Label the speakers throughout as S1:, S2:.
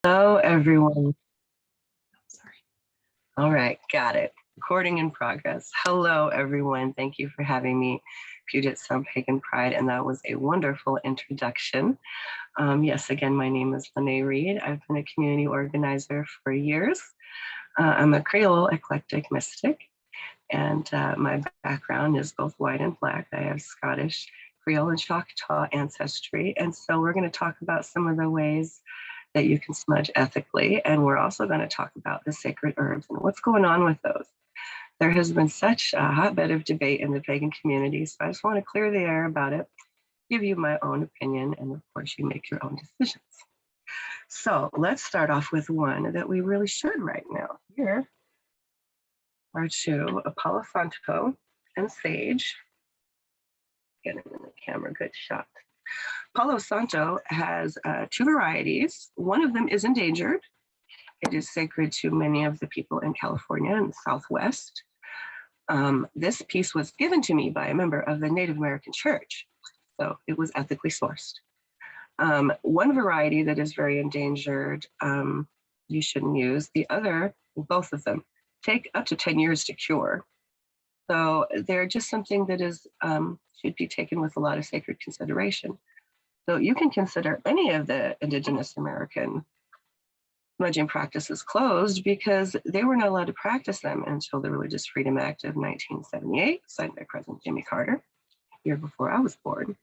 S1: Hello, everyone. Sorry. All right, got it. Recording in progress. Hello, everyone. Thank you for having me, Puget Sound Pagan Pride, and that was a wonderful introduction. Yes, again, my name is Lennée Reid. I've been a community organizer for years. I'm a Creole eclectic mystic, and my background is both white and black. I have Scottish, Creole, and Choctaw ancestry, and so we're going to talk about some of the ways that you can smudge ethically. And we're also going to talk about the sacred herbs and what's going on with those. There has been such a hotbed of debate in the pagan community, so I just want to clear the air about it, give you my own opinion, and of course, you make your own decisions. So let's start off with one that we really should right now. Here are two, Palo Santo and sage. Get it in the camera, good shot. Palo Santo has two varieties. One of them is endangered. It is sacred to many of the people in California and the Southwest. This piece was given to me by a member of the Native American Church, so it was ethically sourced. One variety that is very endangered, you shouldn't use. The other, both of them, take up to 10 years to cure. So they're just something that is should be taken with a lot of sacred consideration. So you can consider any of the Indigenous American smudging practices closed because they were not allowed to practice them until the Religious Freedom Act of 1978, signed by President Jimmy Carter, year before I was born.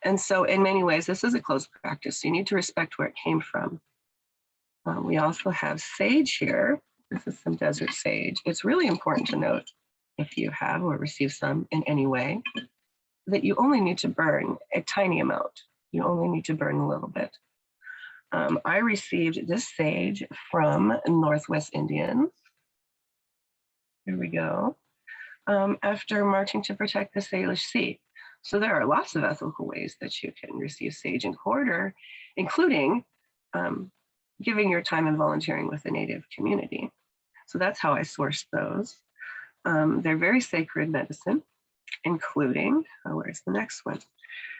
S1: And so in many ways, this is a closed practice. You need to respect where it came from. We also have sage here. This is some desert sage. It's really important to note, if you have or receive some in any way, that you only need to burn a tiny amount. You only need to burn a little bit. I received this sage from Northwest Indians. Here we go. After marching to protect the Salish Sea. So there are lots of ethical ways that you can receive sage and quarter, including giving your time and volunteering with the Native community. So that's how I sourced those. They're very sacred medicine, including, where's the next one?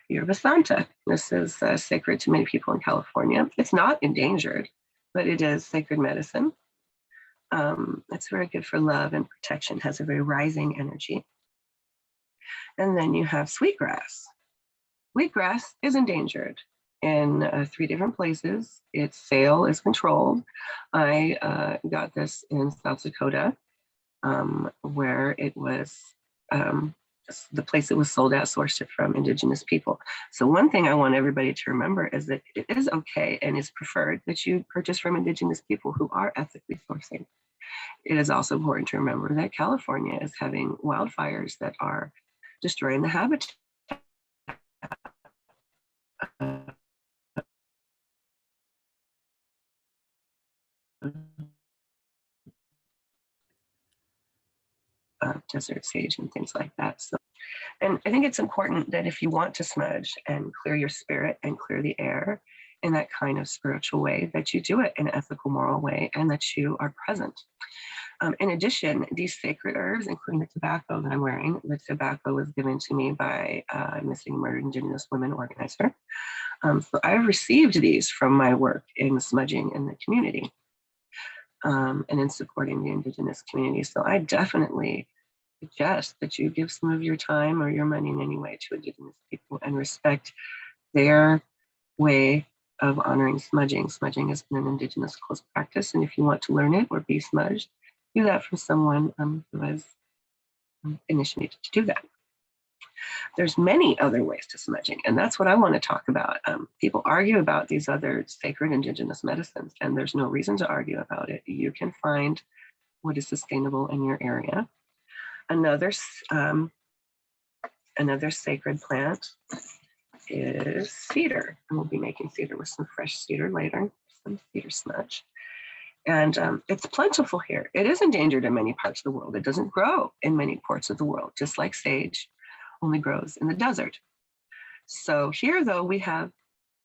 S1: Yerba Santa. This is sacred to many people in California. It's not endangered, but it is sacred medicine. It's very good for love and protection, has a very rising energy. And then you have sweetgrass. Wheatgrass is endangered in 3 different places. Its sale is controlled. I got this in South Dakota, where it was the place it was sold at sourced it from Indigenous people. So one thing I want everybody to remember is that it is okay and is preferred that you purchase from Indigenous people who are ethically sourcing. It is also important to remember that California is having wildfires that are destroying the habitat of desert sage and things like that. So, and I think it's important that if you want to smudge and clear your spirit and clear the air in that kind of spiritual way, that you do it in an ethical, moral way, and that you are present. In addition, these sacred herbs, including the tobacco that I'm wearing, the tobacco was given to me by a missing and murdered Indigenous women organizer. So I've received these from my work in smudging in the community and in supporting the Indigenous community. So I definitely suggest that you give some of your time or your money in any way to Indigenous people and respect their way of honoring smudging. Smudging has been an Indigenous close practice, and if you want to learn it or be smudged, do that from someone who has initiated to do that. There's many other ways to smudging, and that's what I want to talk about. People argue about these other sacred Indigenous medicines, and there's no reason to argue about it. You can find what is sustainable in your area. Another sacred plant is cedar, and we'll be making cedar with some fresh cedar later, some cedar smudge. And it's plentiful here. It is endangered in many parts of the world. It doesn't grow in many parts of the world, just like sage only grows in the desert. So here, though, we have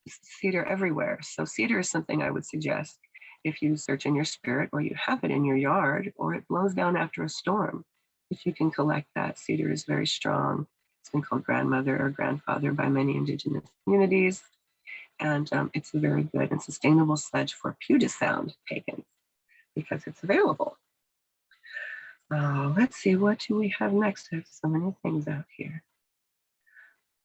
S1: cedar everywhere. So cedar is something I would suggest if you search in your spirit or you have it in your yard or it blows down after a storm. If you can collect that, cedar is very strong. It's been called grandmother or grandfather by many Indigenous communities. And it's a very good and sustainable smudge for Puget Sound pagans because it's available. Let's see, what do we have next? I have so many things out here.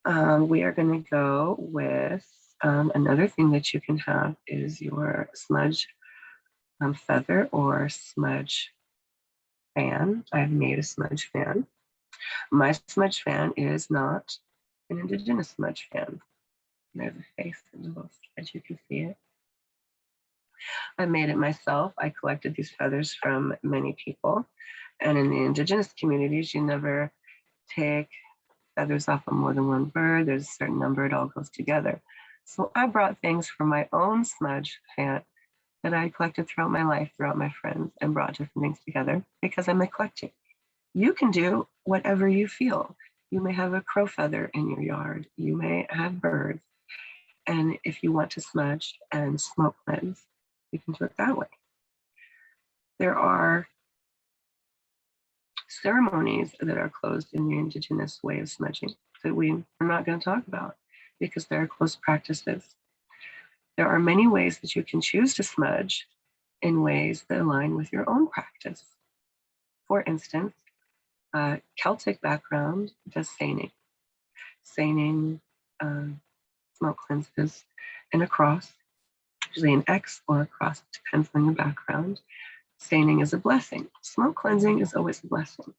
S1: We are going to go with another thing that you can have is your smudge feather or smudge fan. I've made a smudge fan. My smudge fan is not an indigenous smudge fan. There's a face in the little sketch, you can see it. I made it myself. I collected these feathers from many people. And in the indigenous communities, you never take feathers off of more than one bird. There's a certain number, it all goes together. So I brought things from my own smudge fan that I collected throughout my life, throughout my friends, and brought different things together because I'm eclectic. You can do whatever you feel. You may have a crow feather in your yard. You may have birds. And if you want to smudge and smoke cleanse, you can do it that way. There are ceremonies that are closed in the indigenous way of smudging that we are not going to talk about because they're closed practices. There are many ways that you can choose to smudge in ways that align with your own practice. For instance, Celtic background does seining. Seining smoke cleanses in a cross, usually an X or a cross, depends on your background. Seining is a blessing. Smoke cleansing is always a blessing.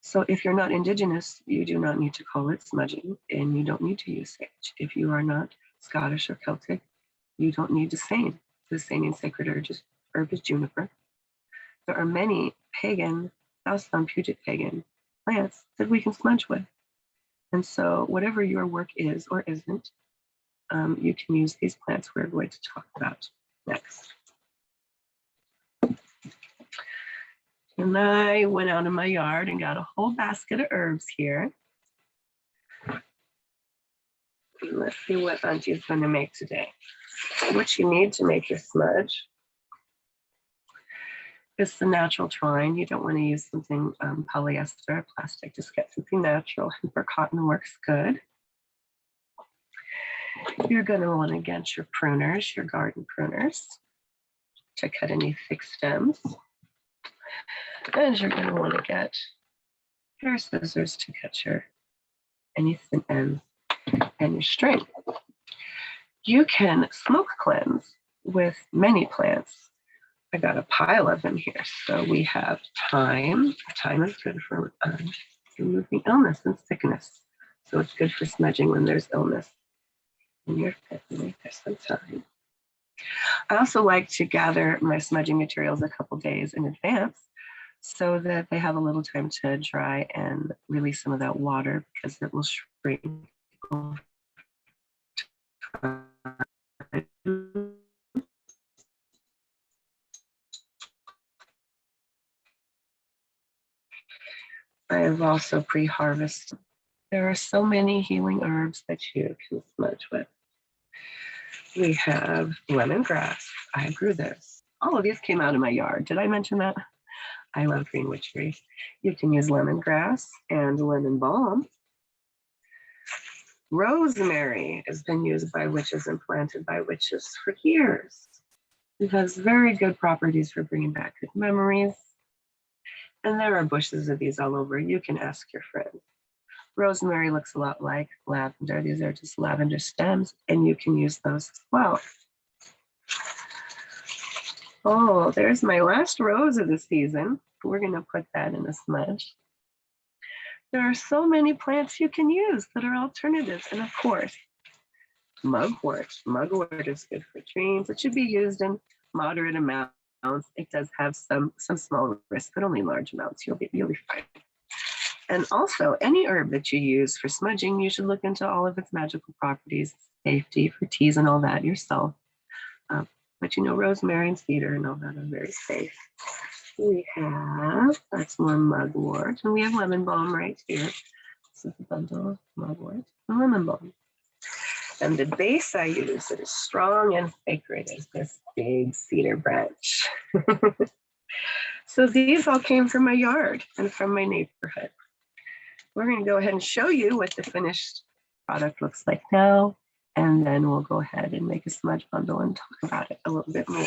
S1: So if you're not indigenous, you do not need to call it smudging, and you don't need to use sage. If you are not Scottish or Celtic, you don't need to seine. The seining sacred herb is juniper. There are many pagan, Southbound Puget pagan plants that we can smudge with. And so whatever your work is or isn't, you can use these plants we're going to talk about next. And I went out in my yard and got a whole basket of herbs here. And let's see what Auntie's going to make today. What you need to make your smudge is the natural twine. You don't want to use something polyester or plastic. Just get something natural. Hemp or cotton works good. You're going to want to get your pruners, your garden pruners, to cut any thick stems. And you're going to want to get hair scissors to cut your any thin ends and your string. You can smoke cleanse with many plants. I got a pile of them here. So we have thyme. Thyme is good for removing illness and sickness. So it's good for smudging when there's illness in your family. There's some thyme. I also like to gather my smudging materials a couple days in advance so that they have a little time to dry and release some of that water because it will shrink over time. I have also pre-harvested. There are so many healing herbs that you can smudge with. We have lemongrass. I grew this. All of these came out of my yard. Did I mention that? I love green witchery. You can use lemongrass and lemon balm. Rosemary has been used by witches and planted by witches for years. It has very good properties for bringing back good memories. And there are bushes of these all over. You can ask your friends. Rosemary looks a lot like lavender. These are just lavender stems, and you can use those as well. Oh, there's my last rose of the season. We're going to put that in a smudge. There are so many plants you can use that are alternatives. And of course, mugwort. Mugwort is good for dreams. It should be used in moderate amounts. It does have some small risk, but only large amounts. You'll be fine. And also, any herb that you use for smudging, you should look into all of its magical properties, safety for teas and all that yourself. But you know, rosemary and cedar and all that are very safe. We have, that's more mugwort, and we have lemon balm right here. This is a bundle of mugwort and lemon balm. And the base I use that is strong and sacred is this big cedar branch. So these all came from my yard and from my neighborhood. We're going to go ahead and show you what the finished product looks like now. And then we'll go ahead and make a smudge bundle and talk about it a little bit more.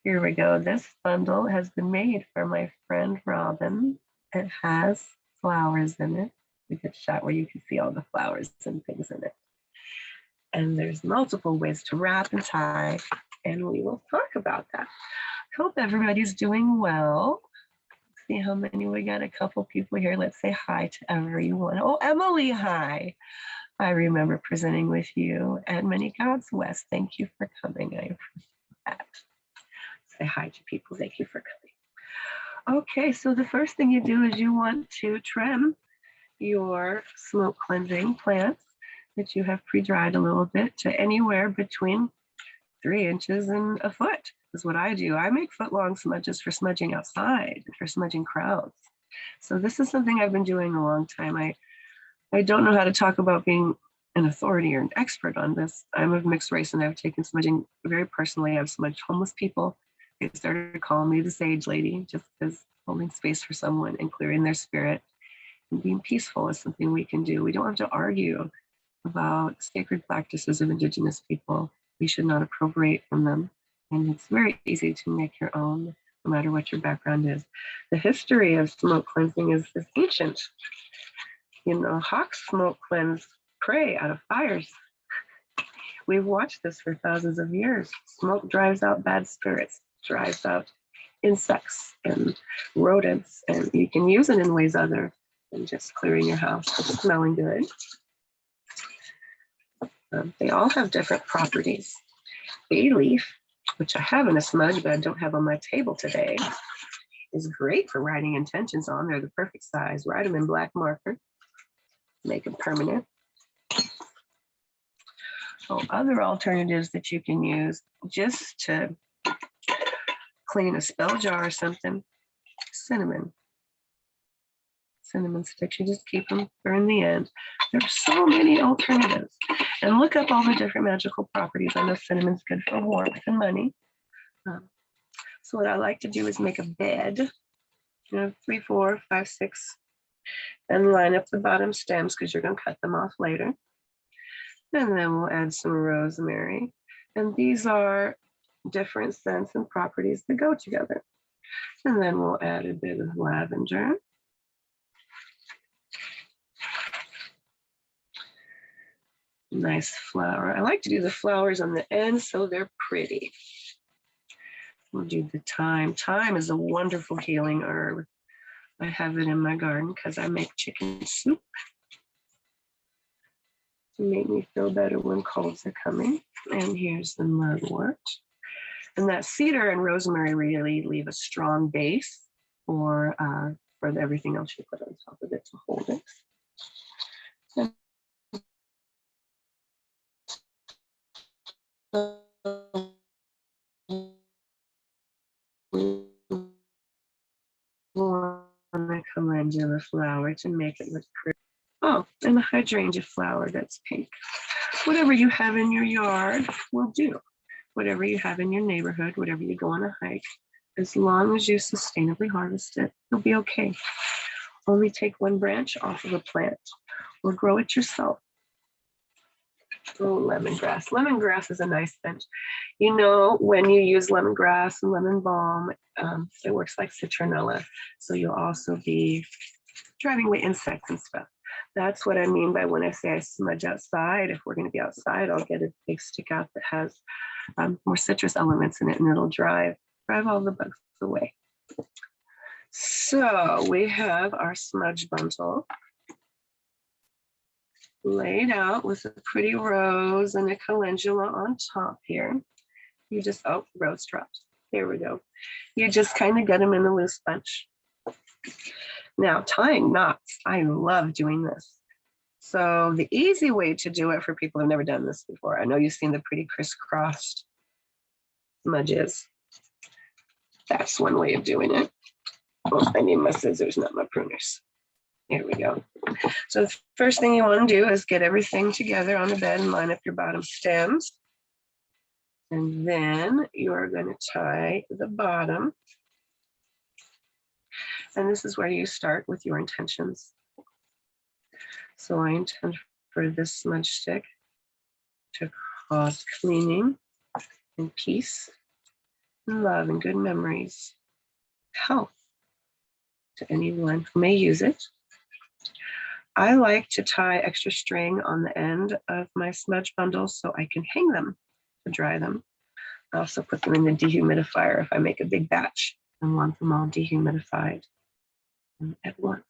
S1: Here we go. This bundle has been made for my friend Robin. It has flowers in it. We get a shot where you can see all the flowers and things in it. And there's multiple ways to wrap and tie, and we will talk about that. Hope everybody's doing well. See how many we got. A couple people here. Let's say hi to everyone. Oh, Emily, hi. I remember presenting with you at Many Gods West. Thank you for coming. I appreciate that. Say hi to people. Thank you for coming. Okay, so the first thing you do is you want to trim your smoke cleansing plants that you have pre-dried a little bit to anywhere between 3 inches and a foot is what I do. I make foot-long smudges for smudging outside, for smudging crowds. So this is something I've been doing a long time. I don't know how to talk about being an authority or an expert on this. I'm of mixed race and I've taken smudging very personally. I've smudged homeless people. They started calling me the sage lady just because holding space for someone and clearing their spirit and being peaceful is something we can do. We don't have to argue about sacred practices of Indigenous people. We should not appropriate from them. And it's very easy to make your own, no matter what your background is. The history of smoke cleansing is ancient. You know, hawks smoke cleanse prey out of fires. We've watched this for thousands of years. Smoke drives out bad spirits, drives out insects and rodents, and you can use it in ways other than just clearing your house or smelling good. They all have different properties. Bay leaf, which I have in a smudge, but I don't have on my table today, is great for writing intentions on. They're the perfect size. Write them in black marker, make them permanent. So other alternatives that you can use just to clean a spell jar or something, cinnamon. Cinnamon sticks, you just keep them for in the end. There's so many alternatives. And look up all the different magical properties. I know cinnamon's good for warmth and money. So what I like to do is make a bed, 3, 4, 5, 6, and line up the bottom stems because you're going to cut them off later. And then we'll add some rosemary. And these are different scents and properties that go together. And then we'll add a bit of lavender. Nice flower. I like to do the flowers on the end so they're pretty. We'll do the thyme. Thyme is a wonderful healing herb. I have it in my garden because I make chicken soup to make me feel better when colds are coming. And here's the mugwort. And that cedar and rosemary really leave a strong base for everything else you put on top of it to hold it. A calendula flower to make it look pretty. Oh, and a hydrangea flower that's pink. Whatever you have in your yard will do. Whatever you have in your neighborhood, whatever you go on a hike, as long as you sustainably harvest it, you'll be okay. Only take one branch off of a plant or grow it yourself. Oh, lemongrass. Lemongrass is a nice scent. You know, when you use lemongrass and lemon balm, it works like citronella. So you'll also be driving away insects and stuff. That's what I mean by when I say I smudge outside. If we're going to be outside, I'll get a big stick out that has more citrus elements in it, and it'll drive all the bugs away. So we have our smudge bundle laid out with a pretty rose and a calendula on top here. You just, oh, rose dropped. There we go. You just kind of get them in a loose bunch. Now, tying knots. I love doing this. So the easy way to do it for people who've never done this before, I know you've seen the pretty crisscrossed smudges. That's one way of doing it. Oh, I need my scissors, not my pruners. Here we go. So the first thing you want to do is get everything together on the bed and line up your bottom stems. And then you are going to tie the bottom. And this is where you start with your intentions. So I intend for this smudge stick to cause cleaning and peace and love and good memories, health to anyone who may use it. I like to tie extra string on the end of my smudge bundles so I can hang them to dry them. I also put them in the dehumidifier if I make a big batch and want them all dehumidified at once.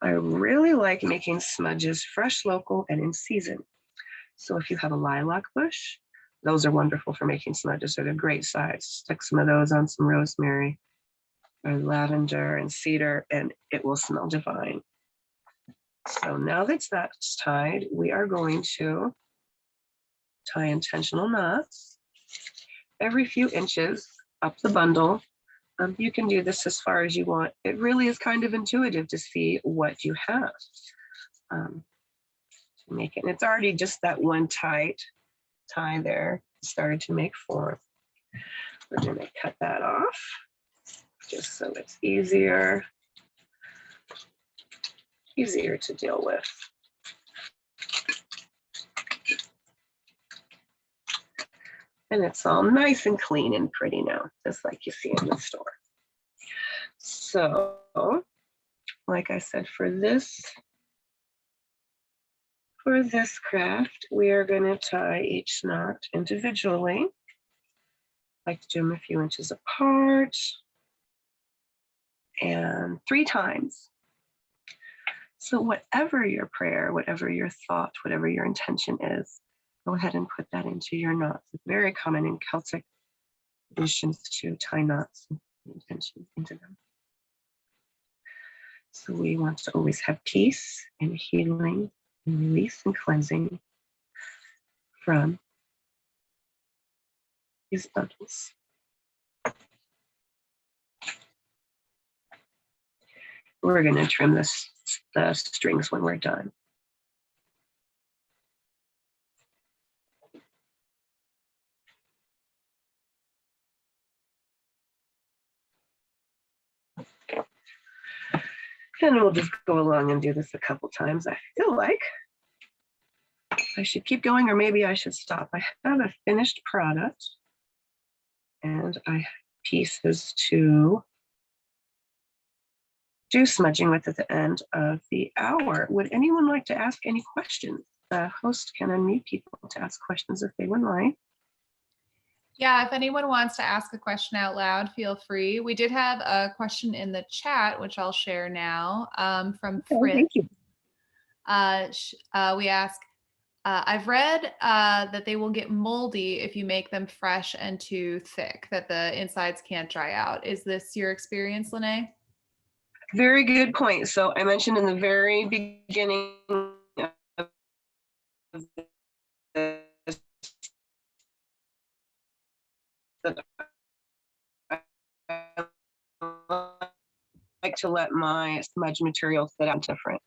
S1: I really like making smudges fresh, local, and in season. So if you have a lilac bush, those are wonderful for making smudges. They're a great size. Stick some of those on some rosemary or lavender and cedar, and it will smell divine. So now that that's tied, we are going to tie intentional knots every few inches up the bundle. You can do this as far as you want. It really is kind of intuitive to see what you have to make it. And it's already just that one tight tie there started to make form. We're going to cut that off just so it's easier to deal with. And it's all nice and clean and pretty now, just like you see in the store. So, like I said, for this craft, we are going to tie each knot individually. I like to do them a few inches apart and 3 times. So whatever your prayer, whatever your thought, whatever your intention is, go ahead and put that into your knots. It's very common in Celtic traditions to tie knots and intentions into them. So we want to always have peace and healing and release and cleansing from these bundles. We're going to trim the strings when we're done. And we'll just go along and do this a couple times. I feel like I should keep going, or maybe I should stop. I have a finished product and I have pieces to do smudging with at the end of the hour. Would anyone like to ask any questions? The host can unmute people to ask questions if they would like.
S2: Yeah, if anyone wants to ask a question out loud, feel free. We did have a question in the chat, which I'll share now, from Fritz.
S1: Thank you.
S2: We ask, I've read that they will get moldy if you make them fresh and too thick, that the insides can't dry out. Is this your experience, Lennée?
S1: Very good point. So I mentioned in the very beginning of this that I like to let my smudge material sit out different.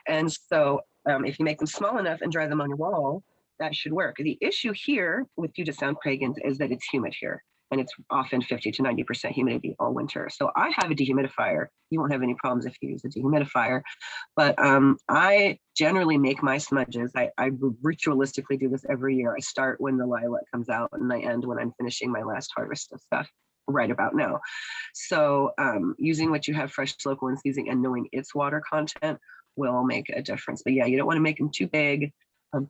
S1: And so if you make them small enough and dry them on your wall, that should work. The issue here with Puget Sound pagans is that it's humid here, and it's often 50 to 90% humidity all winter. So I have a dehumidifier. You won't have any problems if you use a dehumidifier. But I generally make my smudges. I ritualistically do this every year. I start when the lilac comes out and I end when I'm finishing my last harvest of stuff right about now. So using what you have fresh, local, and seasoning and knowing its water content will make a difference. But yeah, you don't want to make them too big,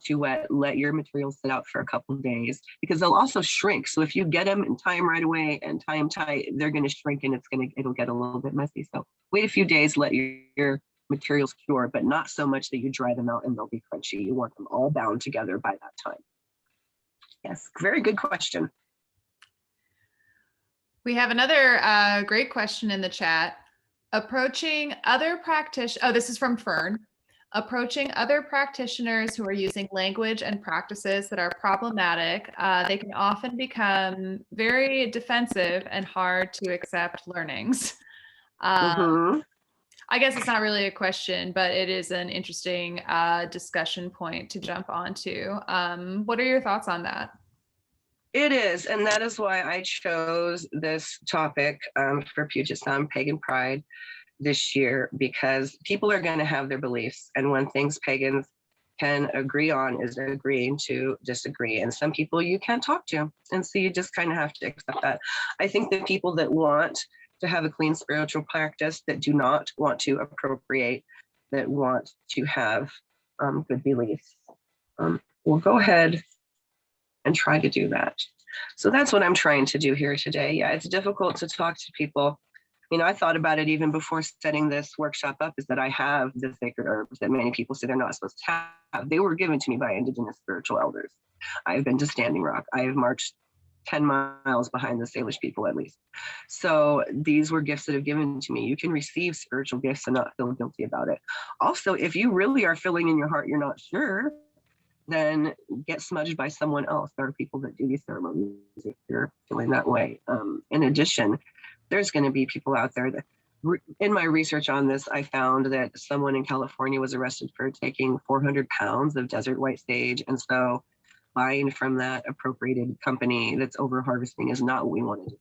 S1: too wet. Let your materials sit out for a couple of days because they'll also shrink. So if you get them and tie them right away and tie them tight, they're going to shrink and it'll get a little bit messy. So wait a few days, let your materials cure, but not so much that you dry them out and they'll be crunchy. You want them all bound together by that time. Yes, very good question.
S2: We have another great question in the chat. Approaching other practitioners, oh, this is from Fern. Approaching other practitioners who are using language and practices that are problematic, they can often become very defensive and hard to accept learnings. I guess it's not really a question, but it is an interesting discussion point to jump onto. What are your thoughts on that?
S1: It is, and that is why I chose this topic for Puget Sound Pagan Pride this year, because people are going to have their beliefs, and when things pagans can agree on is agreeing to disagree. And some people you can't talk to. And so you just kind of have to accept that. I think the people that want to have a clean spiritual practice, that do not want to appropriate, that want to have good beliefs, will go ahead and try to do that. So that's what I'm trying to do here today. Yeah, it's difficult to talk to people. You know, I thought about it even before setting this workshop up, is that I have the sacred herbs that many people say they're not supposed to have. They were given to me by indigenous spiritual elders. I've been to Standing Rock. I have marched 10 miles behind the Salish people, at least. So these were gifts that have given to me. You can receive spiritual gifts and not feel guilty about it. Also, if you really are feeling in your heart you're not sure, then get smudged by someone else. There are people that do these ceremonies if you're feeling that way. In addition, there's going to be people out there that, in my research on this, I found that someone in California was arrested for taking 400 pounds of desert white sage. And so buying from that appropriated company that's over harvesting is not what we want to do.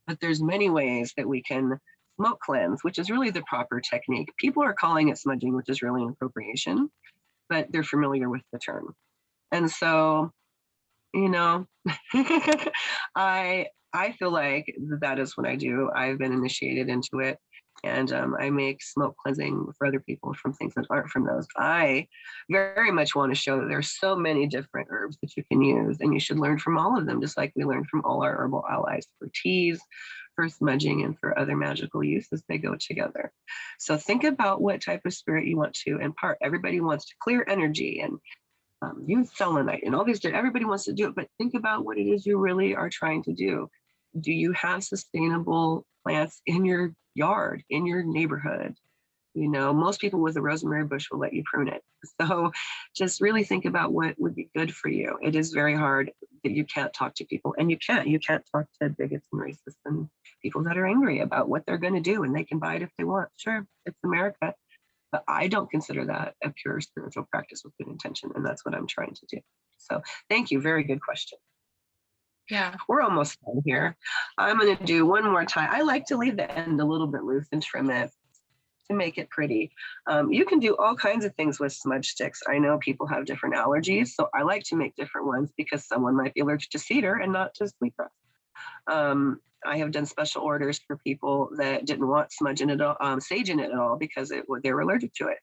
S1: But there's many ways that we can smoke cleanse, which is really the proper technique. People are calling it smudging, which is really an appropriation, but they're familiar with the term. And so, you know, I feel like that is what I do. I've been initiated into it, and I make smoke cleansing for other people from things that aren't from those. I very much want to show that there's so many different herbs that you can use, and you should learn from all of them, just like we learn from all our herbal allies for teas, for smudging, and for other magical uses. They go together. So think about what type of spirit you want to impart. Everybody wants to clear energy and use selenite and all these, everybody wants to do it, but think about what it is you really are trying to do. Do you have sustainable plants in your yard, in your neighborhood? You know, most people with a rosemary bush will let you prune it. So just really think about what would be good for you. It is very hard that you can't talk to people, and you can't talk to bigots and racists and people that are angry about what they're going to do, and they can buy it if they want. Sure, it's America. But I don't consider that a pure spiritual practice with good intention, and that's what I'm trying to do. So thank you. Very good question.
S2: Yeah.
S1: We're almost done here. I'm going to do one more time. I like to leave the end a little bit loose and trim it to make it pretty. You can do all kinds of things with smudge sticks. I know people have different allergies, so I like to make different ones because someone might be allergic to cedar and not to sweetgrass. I have done special orders for people that didn't want smudge in it, sage in it at all, because they were allergic to it.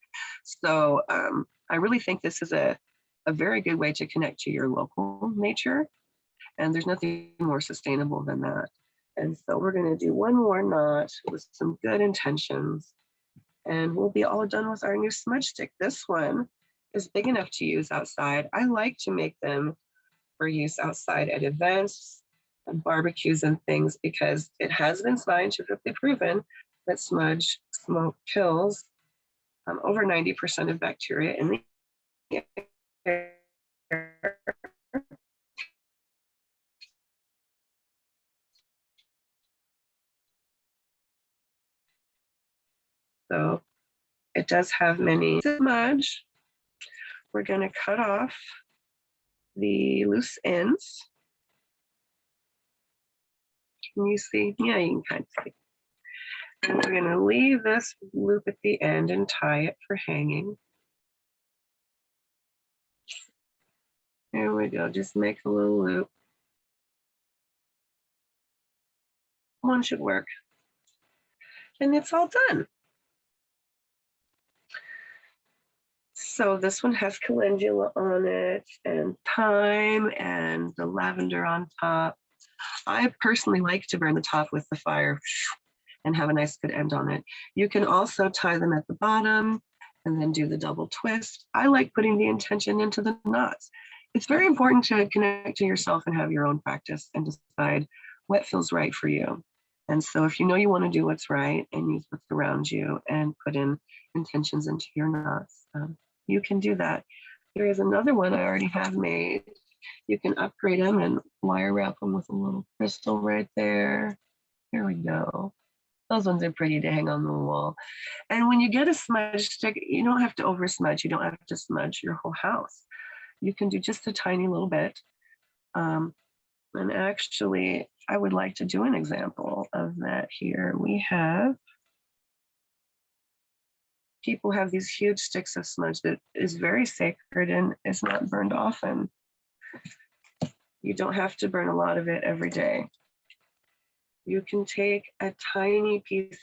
S1: So I really think this is a very good way to connect to your local nature. And there's nothing more sustainable than that. And so we're going to do one more knot with some good intentions, and we'll be all done with our new smudge stick. This one is big enough to use outside. I like to make them for use outside at events and barbecues and things, because it has been scientifically proven that smudge smoke kills over 90% of bacteria in the air. So it does have many smudge. We're going to cut off the loose ends. Can you see? Yeah, you can kind of see. And we're going to leave this loop at the end and tie it for hanging. There we go. Just make a little loop. One should work. And it's all done. So this one has calendula on it, and thyme, and the lavender on top. I personally like to burn the top with the fire and have a nice good end on it. You can also tie them at the bottom and then do the double twist. I like putting the intention into the knots. It's very important to connect to yourself and have your own practice and decide what feels right for you. And so if you know you want to do what's right and use what's around you and put in intentions into your knots, you can do that. There is another one I already have made. You can upgrade them and wire wrap them with a little crystal right there. There we go. Those ones are pretty to hang on the wall. And when you get a smudge stick, you don't have to over smudge. You don't have to smudge your whole house. You can do just a tiny little bit. And actually, I would like to do an example of that here. We have people have these huge sticks of smudge that is very sacred and is not burned often. You don't have to burn a lot of it every day. You can take a tiny piece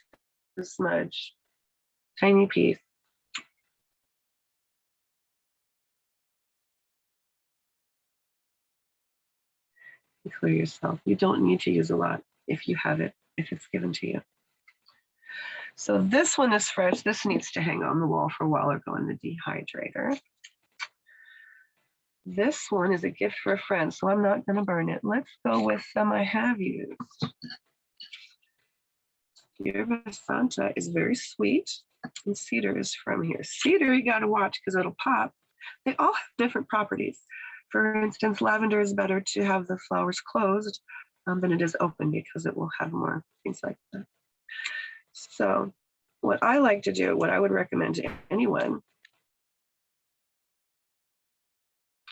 S1: of smudge, tiny piece, and clear yourself. You don't need to use a lot if you have it, if it's given to you. So this one is fresh. This needs to hang on the wall for a while or go in the dehydrator. This one is a gift for a friend, so I'm not going to burn it. Let's go with some I have used. Yerba Santa is very sweet, and cedar is from here. Cedar, you got to watch because it'll pop. They all have different properties. For instance, lavender is better to have the flowers closed than it is open because it will have more things like that. So what I like to do, what I would recommend to anyone,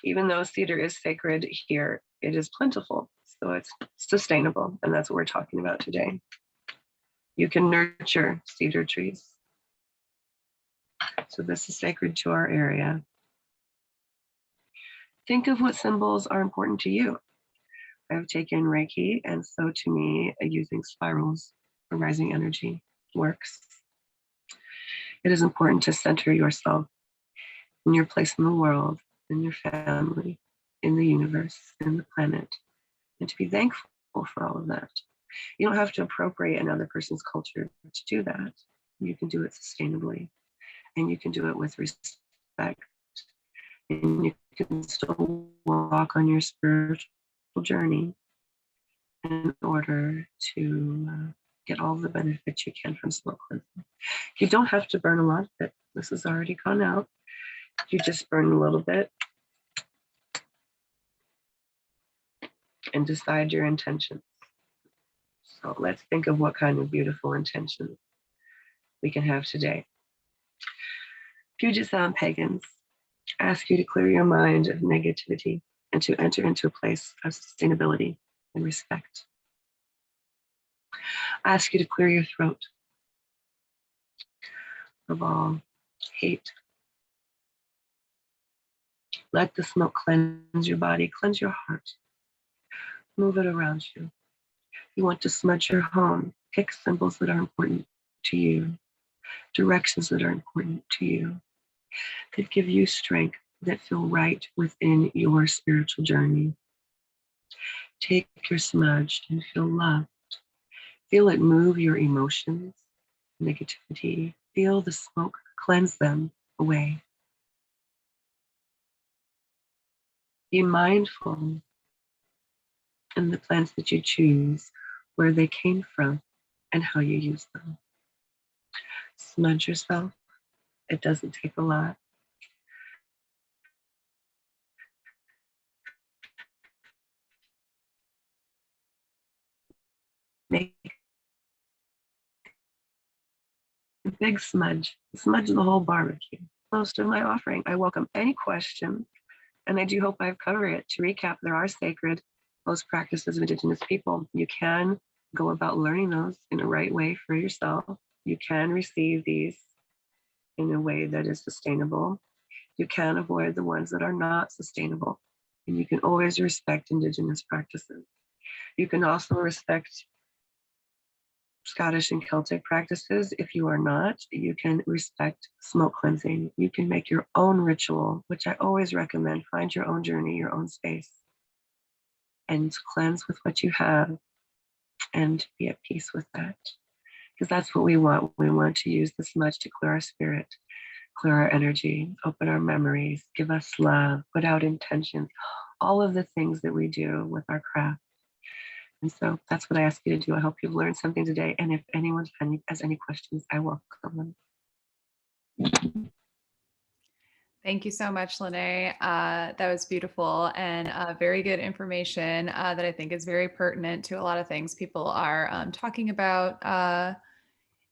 S1: even though cedar is sacred here, it is plentiful. So it's sustainable. And that's what we're talking about today. You can nurture cedar trees. So this is sacred to our area. Think of what symbols are important to you. I've taken Reiki, and so to me, using spirals for rising energy works. It is important to center yourself in your place in the world, in your family, in the universe, in the planet, and to be thankful for all of that. You don't have to appropriate another person's culture to do that. You can do it sustainably, and you can do it with respect, and you can still walk on your spiritual journey in order to get all the benefits you can from smoke cleansing. You don't have to burn a lot of it. This has already gone out. You just burn a little bit and decide your intentions. So let's think of what kind of beautiful intentions we can have today. Puget Sound pagans, ask you to clear your mind of negativity and to enter into a place of sustainability and respect. I ask you to clear your throat of all hate. Let the smoke cleanse your body, cleanse your heart. Move it around you. You want to smudge your home. Pick symbols that are important to you, directions that are important to you, that give you strength, that feel right within your spiritual journey. Take your smudge and feel loved. Feel it move your emotions, negativity. Feel the smoke cleanse them away. Be mindful in the plants that you choose, where they came from, and how you use them. Smudge yourself. It doesn't take a lot. Make a big smudge. Smudge the whole barbecue. Most of my offering. I welcome any question, and I do hope I've covered it. To recap, there are sacred most practices of Indigenous people. You can go about learning those in the right way for yourself. You can receive these in a way that is sustainable. You can avoid the ones that are not sustainable. And you can always respect Indigenous practices. You can also respect Scottish and Celtic practices. If you are not, you can respect smoke cleansing. You can make your own ritual, which I always recommend. Find your own journey, your own space, and cleanse with what you have and be at peace with that. Because that's what we want. We want to use this much to clear our spirit, clear our energy, open our memories, give us love, put out intentions, all of the things that we do with our craft. And so that's what I ask you to do. I hope you've learned something today. And if anyone has any questions, I welcome them.
S2: Thank you so much, Lennée. That was beautiful and very good information that I think is very pertinent to a lot of things people are talking about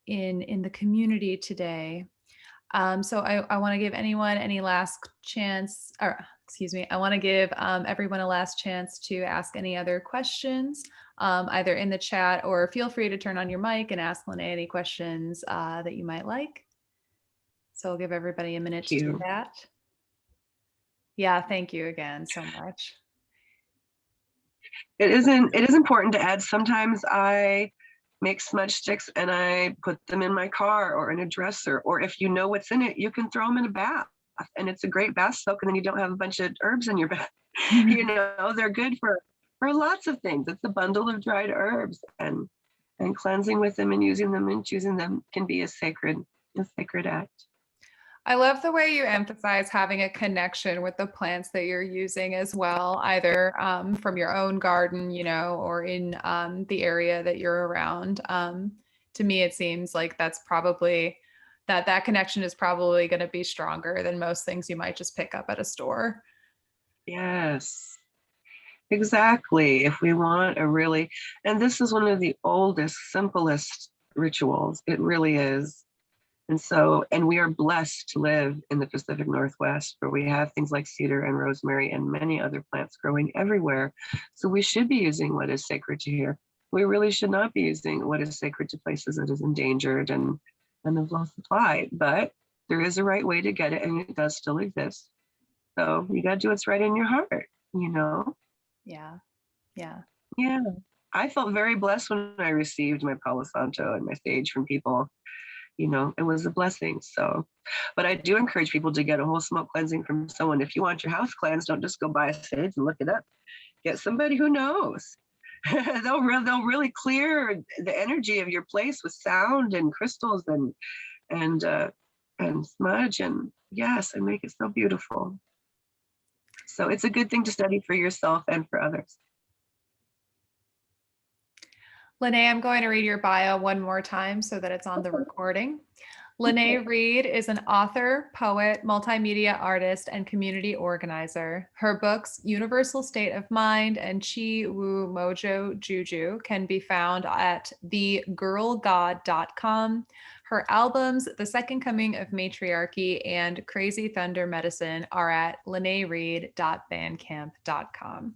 S2: in the community today. So I want to give anyone any last chance, or excuse me, I want to give everyone a last chance to ask any other questions, either in the chat or feel free to turn on your mic and ask Lennée any questions that you might like. So I'll give everybody a minute
S1: Thank
S2: to do
S1: you.
S2: that. Yeah, thank you again so much.
S1: It is important to add. Sometimes I make smudge sticks and I put them in my car or in a dresser, or if you know what's in it, you can throw them in a bath, and it's a great bath soak, and then you don't have a bunch of herbs in your bath. You know, they're good for lots of things. It's a bundle of dried herbs, and cleansing with them and using them and choosing them can be a sacred act.
S2: I love the way you emphasize having a connection with the plants that you're using as well, either from your own garden, you know, or in the area that you're around. To me, it seems like that's probably that connection is probably going to be stronger than most things you might just pick up at a store.
S1: Yes, exactly. If we want a really, and this is one of the oldest, simplest rituals. It really is. And so, and we are blessed to live in the Pacific Northwest, where we have things like cedar and rosemary and many other plants growing everywhere. So we should be using what is sacred to here. We really should not be using what is sacred to places that is endangered and of low supply. But there is a right way to get it, and it does still exist. So you got to do what's right in your heart, you know?
S2: Yeah. Yeah.
S1: Yeah. I felt very blessed when I received my Palo Santo and my sage from people. You know, it was a blessing. So, but I do encourage people to get a whole smoke cleansing from someone. If you want your house cleansed, don't just go buy a sage and look it up. Get somebody who knows. they'll really clear the energy of your place with sound and crystals and smudge, and yes, and make it so beautiful. So it's a good thing to study for yourself and for others.
S2: Lennée, I'm going to read your bio one more time so that it's on the recording. Lennée Reid is an author, poet, multimedia artist, and community organizer. Her books, Universal State of Mind and Woo Mojo Juju, can be found at thegirlgod.com. Her albums, The Second Coming of Matriarchy and Crazy Thunder Medicine, are at lenneereid.bandcamp.com.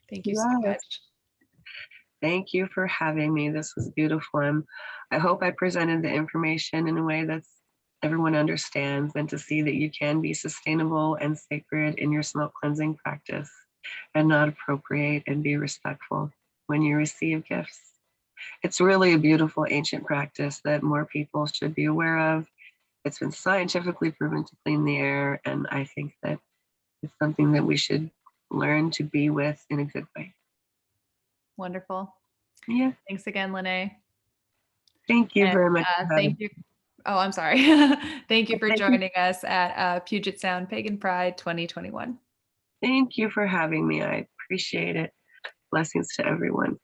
S2: Thank you so
S1: Yes.
S2: much.
S1: Thank you for having me. This was beautiful. I hope I presented the information in a way that everyone understands, and to see that you can be sustainable and sacred in your smoke cleansing practice and not appropriate, and be respectful when you receive gifts. It's really a beautiful ancient practice that more people should be aware of. It's been scientifically proven to clean the air, and I think that it's something that we should learn to be with in a good way.
S2: Wonderful.
S1: Yeah.
S2: Thanks again, Lennée.
S1: Thank you very much.
S2: Thank you. Oh, I'm sorry. Thank you for joining us at Puget Sound Pagan Pride 2021.
S1: Thank you for having me. I appreciate it. Blessings to everyone.